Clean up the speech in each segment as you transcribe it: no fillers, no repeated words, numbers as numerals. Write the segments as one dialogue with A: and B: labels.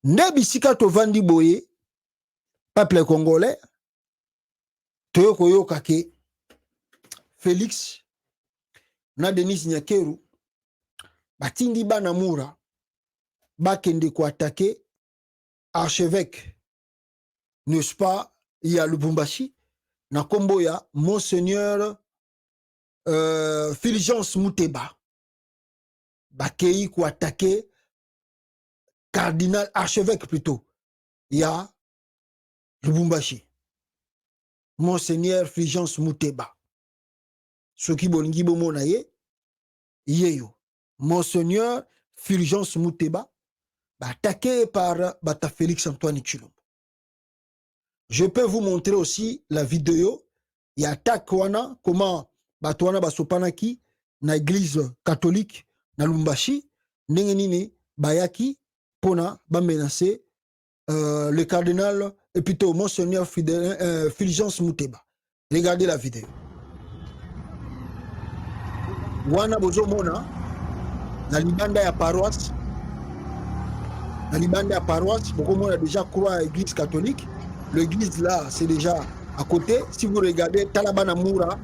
A: Ne bisika tovandi boye, peuple congolais, toyokoyoka ke Félix na Denis Nyakeru batindi bana mura bakende ko attaquer archevêque, n'est-ce pas, ya Lubumbashi na kombo ya Monseigneur Fulgence Muteba, bakei ko attaquer cardinal archevêque plutôt ya Lubumbashi, Monseigneur Fulgence Muteba. Soki bolingi bomona ye yeyo Monseigneur Fulgence Muteba attaqué par Bata Félix Antoine Tshilombo. Je peux vous montrer aussi la vidéo. Il y a attaque wana comment Batwana basopanaki na église catholique na Lumbashi ndenge nini bayaki pona ba menacer le cardinal et plutôt Monseigneur Fulgence Muteba. Regardez la vidéo. Wana bozo mona na libanda ya paroisse. Dans la paroisse, beaucoup a déjà croit à l'église catholique. L'église là, c'est déjà à côté. Si vous regardez, Talabana Moura,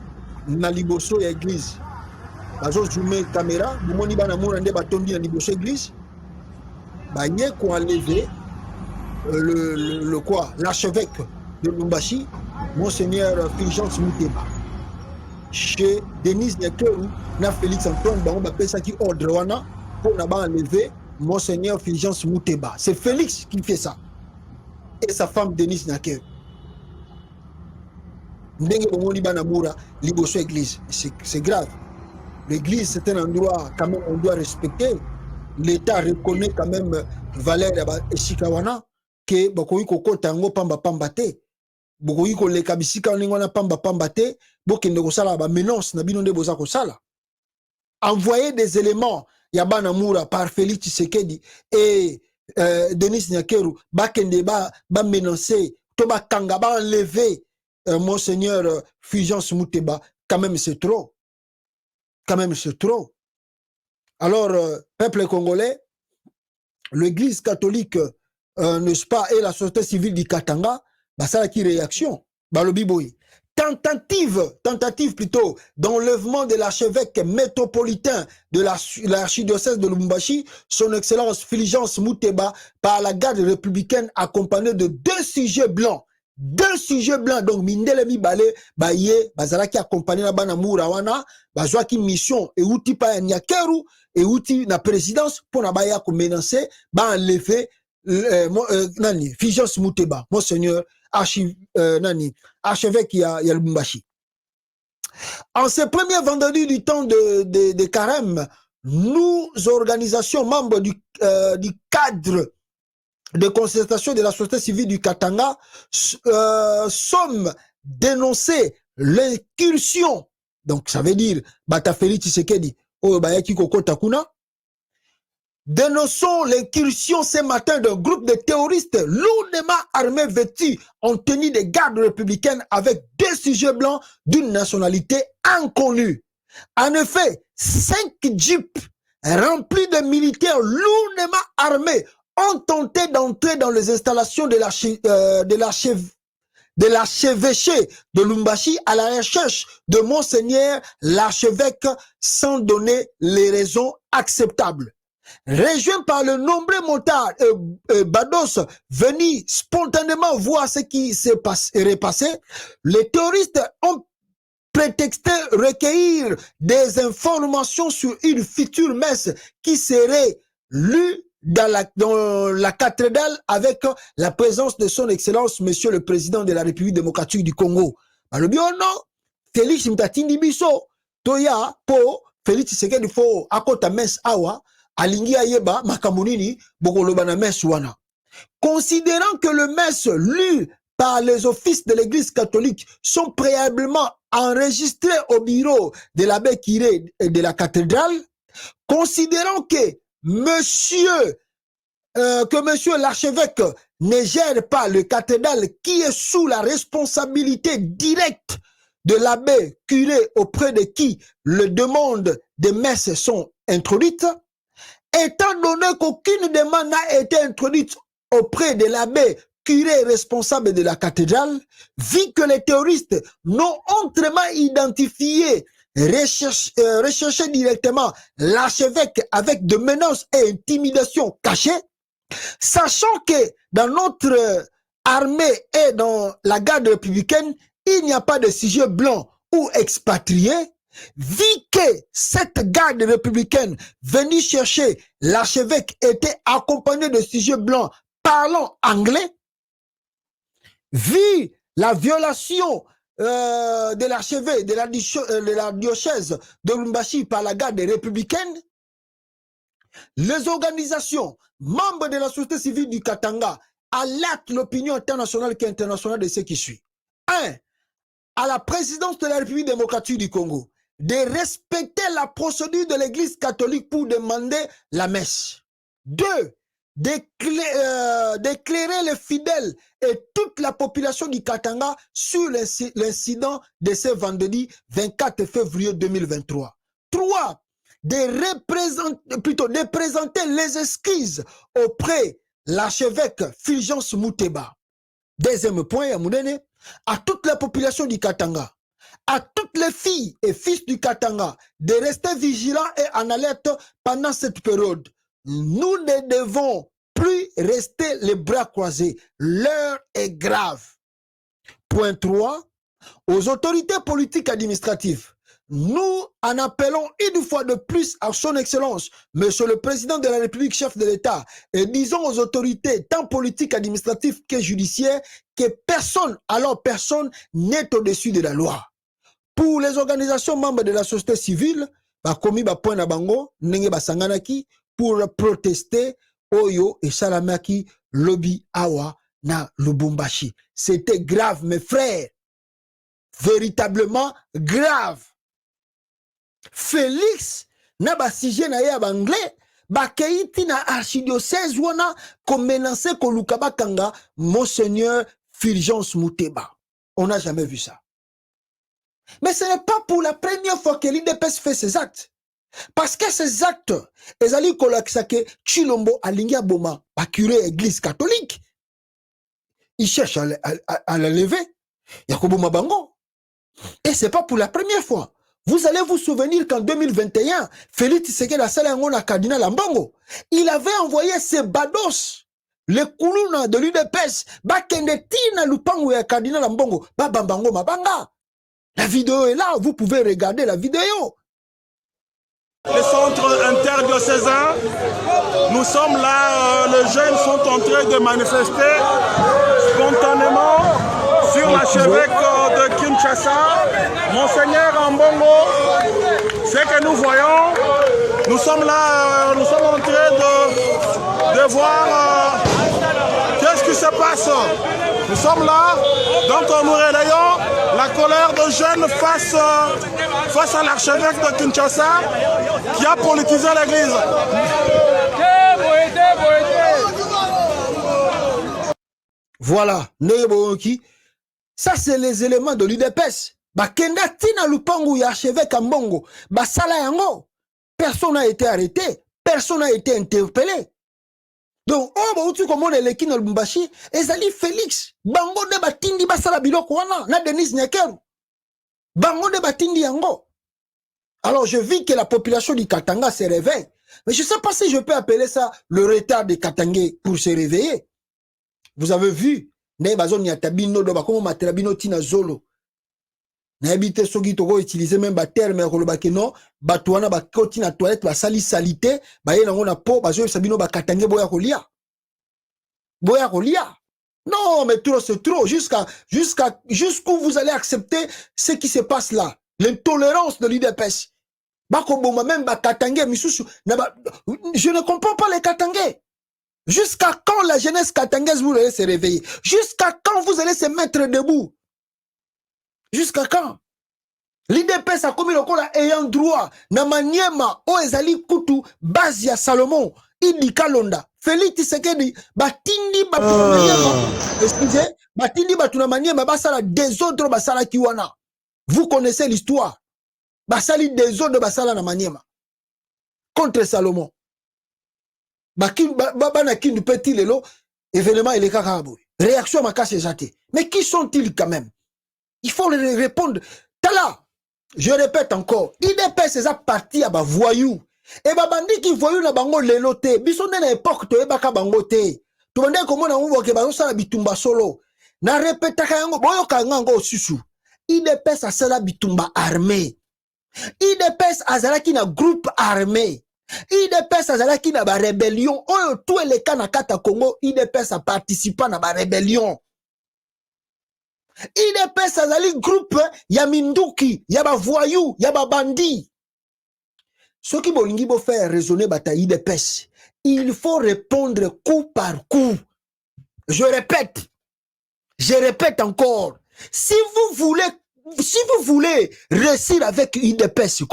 A: na liboso ya église. Bazo zoomé caméra, Boumoni Bana Moura nde batondi na liboso église. Ba yé ko enlever le quoi, l'archevêque de Lumbashi, Monseigneur Fulgence Muteba. Chez Denis Nyakeru, na Félix Antoine Bango ba pesa ki ordre wana pour na ba enlever Monseigneur Fulgence Muteba. C'est Félix qui fait ça. Et sa femme Denise Naker. C'est grave. L'église, c'est un endroit quand même on doit respecter. L'État reconnaît quand même valeur et Shikawana que Bokoyi Koko Tango Pamba Pambate. Bokoyi Ko le Kabisika Ningwana Pamba Pambate. Bokende Kosala ba menace na bino nde boza kosala. Envoyer des éléments Yabana Moura par Félix Tshisekedi et Denis Nyakeru bakende ba menacer to ba kanga ba enlever Monseigneur Fulgence Muteba, quand même c'est trop. Quand même c'est trop. Alors peuple congolais, l'église catholique n'est-ce pas et la société civile du Katanga ba ça qui réaction balobi boy. Tentative plutôt d'enlèvement de l'archevêque métropolitain de l'archidiocèse de Lubumbashi, son excellence Fulgence Muteba, par la garde républicaine accompagnée de 2 sujets blancs. 2 sujets blancs, donc Mindele Mibale, Baye, Bazalaki accompagné na Bana Mourawana, Bazwaki mission, et outi pa Nyakeru, et outi na présidence, pour na Baya ko menacer, ba enlever, nani, Fulgence Muteba, Monseigneur archevêque ya Lubumbashi. En ce premier vendredi du temps de carême, nous, organisations membres du cadre de concertation de la société civile du Katanga, sommes dénoncés l'incursion. Donc, ça veut dire, Bata Félix Tshisekedi, Bayaki Koko Takuna. Dénonçons l'incursion ce matin d'un groupe de terroristes lourdement armés vêtus en tenue de garde républicaine avec 2 sujets blancs d'une nationalité inconnue. En effet, 5 jeeps remplis de militaires lourdement armés ont tenté d'entrer dans les installations de l'archevêché de Lumbashi à la recherche de Monseigneur l'archevêque sans donner les raisons acceptables. Rejoint par le nombreux motards Bados venus spontanément voir ce qui s'est repassé, les terroristes ont prétexté recueillir des informations sur une future messe qui serait lue dans la cathédrale avec la présence de son excellence monsieur le président de la République démocratique du Congo. Le non, Félix Mtatindi Biso, Toya Po, Félix Tshisekedi fo akota messe awa. Alingi ayeba makamunini bokoloba na messe wana. Considérant que le messe lu par les offices de l'église catholique sont préalablement enregistrés au bureau de l'abbé Kiré de la cathédrale, considérant que monsieur l'archevêque ne gère pas le cathédrale qui est sous la responsabilité directe de l'abbé curé auprès de qui les demandes de messe sont introduites, étant donné qu'aucune demande n'a été introduite auprès de l'abbé curé responsable de la cathédrale, vu que les terroristes n'ont autrement identifié, recherché directement l'archevêque avec de menaces et intimidations cachées, sachant que dans notre armée et dans la garde républicaine, il n'y a pas de sujet blanc ou expatrié, vu que cette garde républicaine venue chercher l'archevêque était accompagnée de sujets blancs parlant anglais, vu la violation de l'archevêque de la diocèse de Lubumbashi par la garde républicaine, les organisations membres de la société civile du Katanga alertent l'opinion internationale qui est internationale de ce qui suit. 1. À la présidence de la République démocratique du Congo de respecter la procédure de l'Église catholique pour demander la messe. 2. D'éclairer les fidèles et toute la population du Katanga sur l'incident de ce vendredi 24 février 2023. 3. De présenter les excuses auprès de l'archevêque Fulgence Muteba. Deuxième point, à toute la population du Katanga, à toutes les filles et fils du Katanga, de rester vigilants et en alerte pendant cette période. Nous ne devons plus rester les bras croisés. L'heure est grave. Point 3. Aux autorités politiques administratives, nous en appelons une fois de plus à son excellence, Monsieur le Président de la République, chef de l'État, et disons aux autorités tant politiques, administratives que judiciaires, que personne, alors personne, n'est au-dessus de la loi. Pour les organisations membres de la société civile, bakomi ba point na bango, nenge basanganaki, pour protester, Oyo et Salamaki, lobby awa na Lubumbashi. C'était grave, mes frères. Véritablement grave. Félix na basije na ye anglais bakeiti na archidiocèse wana ko menacer ko lukabakanga Monseigneur Fulgence Muteba. On n'a jamais vu ça. Mais ce n'est pas pour la première fois que l'IDPS fait ces actes. Parce que ces actes, ezali kolakisake Chilombo alingia boma ba curé église catholique. Il cherche à la lever. Yakoboma bango. Et c'est pas pour la première fois. Vous allez vous souvenir qu'en 2021, Félix Tshisekedi a salé un cardinal Ambongo. Il avait envoyé ses bados, les koulouna de l'UDPS, bakende tina lupango ya cardinal Ambongo, babambango mabanga. La vidéo est là, vous pouvez regarder la vidéo.
B: Les centres interdiocésains, nous sommes là, les jeunes sont en train de manifester spontanément sur l'archevêque de Kinshasa, Monseigneur Ambongo. Ce que nous voyons, nous sommes là, nous sommes en train de voir qu'est-ce qui se passe. Nous sommes là, donc nous relayons la colère de jeunes face à l'archevêque de Kinshasa qui a politisé l'église.
A: Voilà, ça c'est les éléments de l'UDPS. Bakenda tina lupangu ya archevêque Ambongo, basala yango. Personne n'a été arrêté, personne n'a été interpellé. Donc, oh, tu comment les qui dans le Lubumbashi, ezali Félix, bango de batindi basala biloko wana, na Denis Nyakeru. Bango de batindi yango. Alors, je vis que la population du Katanga se réveille. Mais je ne sais pas si je peux appeler ça le retard des Katangais pour se réveiller. Vous avez vu, ne bazon yatabino do bakomo materabino tina zolo. Na habité sogi togo utiliser même ba terme kolobake non, batouana ba koti na toilette ba sali salité, ba yena ngona po bazo sabino ba Katangais boya kolia. Boya kolia. Non, mais trop c'est trop jusqu'où vous allez accepter ce qui se passe là, l'intolérance de l'UDPS. Bakoboma même ba Katangais misusu, je ne comprends pas les Katangais. Jusqu'à quand la jeunesse katangaise vous allez se réveiller? Jusqu'à quand vous allez se mettre debout? Jusqu'à quand? L'IDPS a commis le col ayant droit na maniema o ezali kutu base ya Salomon Idi Kalonda Félix Tshisekedi batindi excusez batindi batuna maniema basala des autres basala kiwana. Vous connaissez l'histoire. Basali des autres basala na maniema contre Salomon. Bana kindu petit lelo événement il est kakabo. Réaction ma casse est. Mais qui sont-ils quand même? Il faut leur répondre. Tala, je répète encore, IDPS c'est ça parti à ba voyou. Et ba bandi qui voyou na bango lelote. Bisonde na époque to ebaka bango te. To bande comme na mwo ke ba sala bitumba solo. Na répéta kango boyo kango susu. IDPS a sala bitumba armée. IDPS azalaki na groupe armé. IDPS azalaki na ba rébellion. Oyo tout les cas na kata Congo, IDPS a participé na ba rébellion. IDPS azali groupe ya minduki, ya ba voyou, ya ba bandi. Ce qui bolingi bo faire raisonner bata IDPS, il faut répondre coup par coup. Je répète encore. Si vous voulez réussir avec IDPS,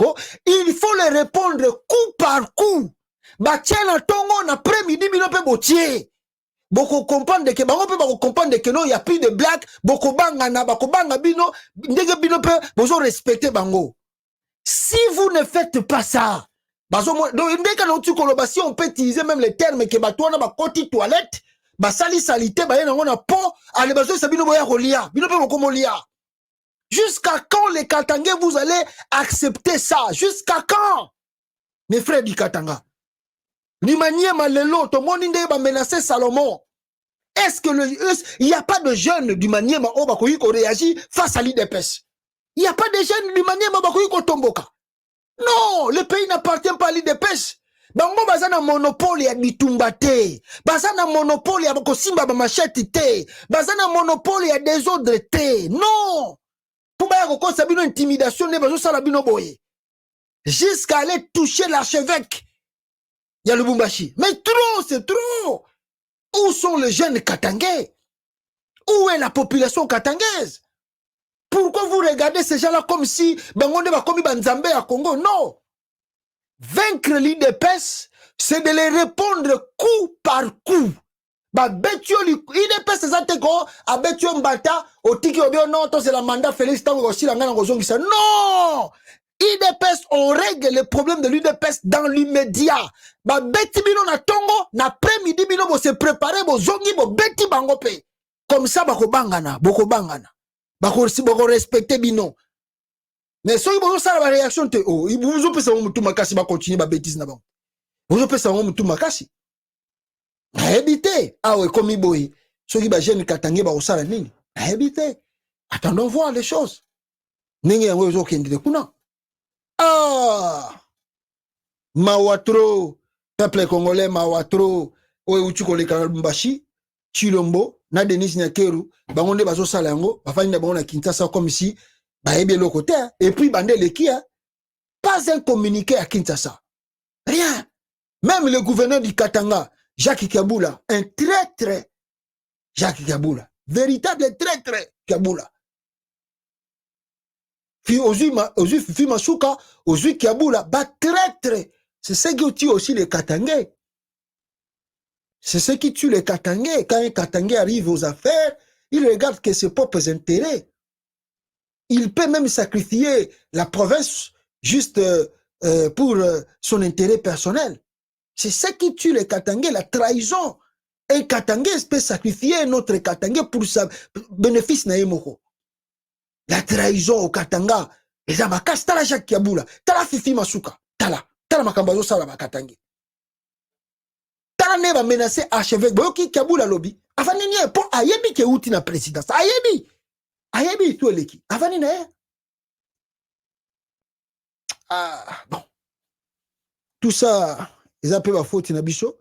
A: il faut le répondre coup par coup. Batiana tongo na après-midi binope botier. Boko comprendre que bango pe bako comprendre que non il y a plus de blagues, boko banga na bako banga bino ndenge binope bozo respecter bango. Si vous ne faites pas ça, bazo donc ndeka na tu koloba si on peut utiliser même les termes que batwana ba koti toilette, ba sali salité ba yena ngona po, ale bazo sabino boya kolia, binope boko molia. Jusqu'à quand les Katangais vous allez accepter ça? Jusqu'à quand? Mes frères du Katanga. Nimanie Malelo, tout le monde va menacer Salomon. Est-ce que il n'y a pas de jeunes du Maniema qui réagit face à l'IDPS? Il n'y a pas de jeunes du Maniema qui tomboka. Non, le pays n'appartient pas à l'IDPS. Bango bazana monopole ya bitumbate. Bazana monopole ya bakosimba ba machete te. Bazana monopole ya désordre te. Non. Pour ba ko sabino intimidation ne bazo sala bino boye. Jusqu'à aller toucher l'archevêque. Il y a le Lubumbashi. Mais trop, c'est trop. Où sont les jeunes katangais? Où est la population katangaise? Pourquoi vous regardez ces gens-là comme si Bangonde va comme Banzambe à Congo? Non. Vaincre l'IDPS, c'est de les répondre coup par coup. Bah, betio l'IDPS, c'est ça, à betio mbata, au tiki obio, non, c'est la mandat Félix Tango aussi, la ngana gozongi ça. Non! IDPS, on règle les problèmes de l'IDPS dans l'immédiat. Bah, beti bino na tongo, na après-midi bino bo se préparer, bo zongi, bo beti bango pe. Comme ça, bako bangana, boko bangana. Bako respecter bino. Mais si vous avez la réaction, oh, vous avez fait un makasi, va continuer ma bêtise là-bas. Vous avez fait un makasi. Habité. Ah ouais, comme il boy. Ceux qui bajent katangé ba osala nini. Habité. Attendons voir les choses. Ningi yango zo kende de kuna. Ah! Mawatro, peuple congolais Mawatro, oye uchuko le Lubumbashi, Chilombo, na Denis Nyakeru, bangonde bazo sala yango, bafani na bango na Kinshasa comme si bayebi le côté, et puis bande le kia, pas un communiqué à Kinshasa. Rien. Même le gouverneur du Katanga, Jacques Kabula, un traître, Jacques Kabula, véritable traître Kabula. Ozu Fimasuka, Ozu Kabula, ba traître. C'est ce qui tue aussi les Katangais. C'est ce qui tue les Katangais. Quand un Katangais arrive aux affaires, il regarde que ses propres intérêts. Il peut même sacrifier la province juste pour son intérêt personnel. C'est ce qui tue les Katangais, la trahison. Un Katangais peut sacrifier un autre Katangais pour sa bénéfice naïmoko. La trahison au Katanga. Les amakas, tala Jacques Kabula, tala Fifi Masuka, tala makambazo sala Katangé. Tala ne va menacer archevêque. Boyoki Kabula lobby. Afani ni po ayebi ke uti na présidence. Ayebi tout leki. Afani na. Ah bon. Tout ça, ils appellent la faute na biso.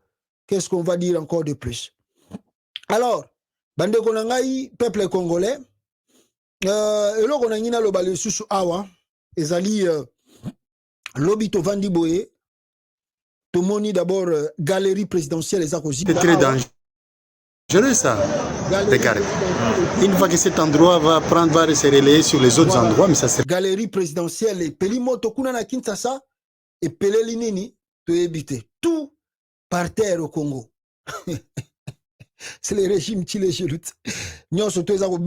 A: Qu'est-ce qu'on va dire encore de plus? Alors, bande konangai peuple congolais. Elo konangina lo bale susu awa ezali lobby to vandi boye to moni d'abord galerie présidentielle eza ko
C: c'est très dangereux ça. Regarde. Une fois que cet endroit va se relayer sur les autres endroits, mais ça c'est
A: galerie présidentielle et pelimoto kuna na Kinshasa et peleli nini to éviter tout par terre au Congo. C'est le régime qui les jaloute. Nous sommes tous dans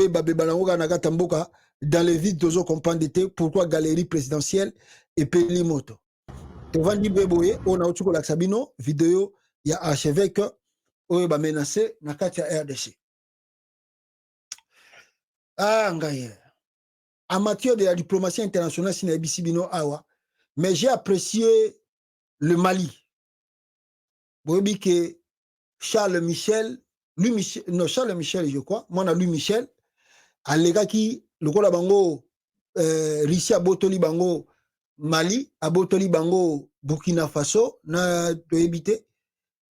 A: les vides de comprendre pourquoi galerie présidentielle et pelimoto. Te vandi beboye on a outuko la sabino vidéo ya archevêque oyo ba menacé na kati ya RDC. Ah ngaye. En matière de la diplomatie internationale sina bisibino awa, mais j'ai apprécié le Mali. Bobi que Charles Michel, Charles Michel je crois, moi na Louis Michel alega ki lokola bango Russie abotoli bango Mali, abotoli bango Burkina Faso na toyebite.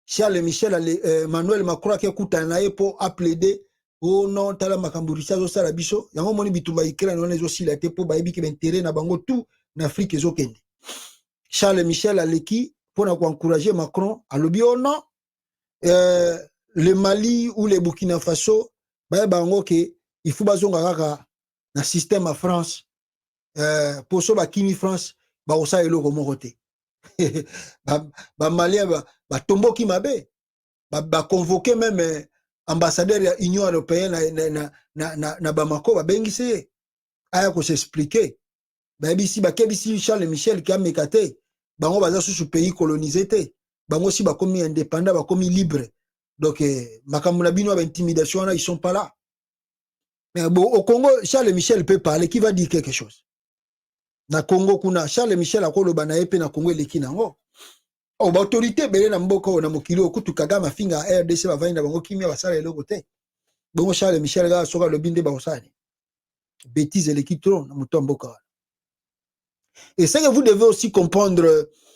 A: Charles Michel Emmanuel Macron qui écoute na ye pour plaider oh non tala makambo Russie zo sala biso yango moni bitumba ikela na zo sila te pour bayebi ke intérêt na bango tout na Afrique ezokende. Charles Michel aleki pour encourager Macron alobi oh non le Mali ou le Burkina Faso bango ke il faut bazonga kaka na système à France pour so bakimi France ba osa eloko moko te. Ba Malien ba tomboki mabe ba convoquer même ambassadeur ya Union européenne na Bamako ba bengise aya ko s'expliquer ba bisi ba kebisi Charles Michel ki amekate bango baza sous pays colonisé te bango si ba komi indépendant ba komi libre donc makambo na bino ba intimidation là ils sont pas là mais bon au Congo Charles Michel peut parler qui va dire quelque chose na Congo kuna Charles Michel akoloba na epe na Congo eleki nango oh ba autorité belé na mboko na mokili okutu kagama finga RDC ba vainda bango kimia basala eloko te bongo Charles Michel ga soka le binde ba osani bêtise eleki trop na muto mboka et ça que vous devez aussi comprendre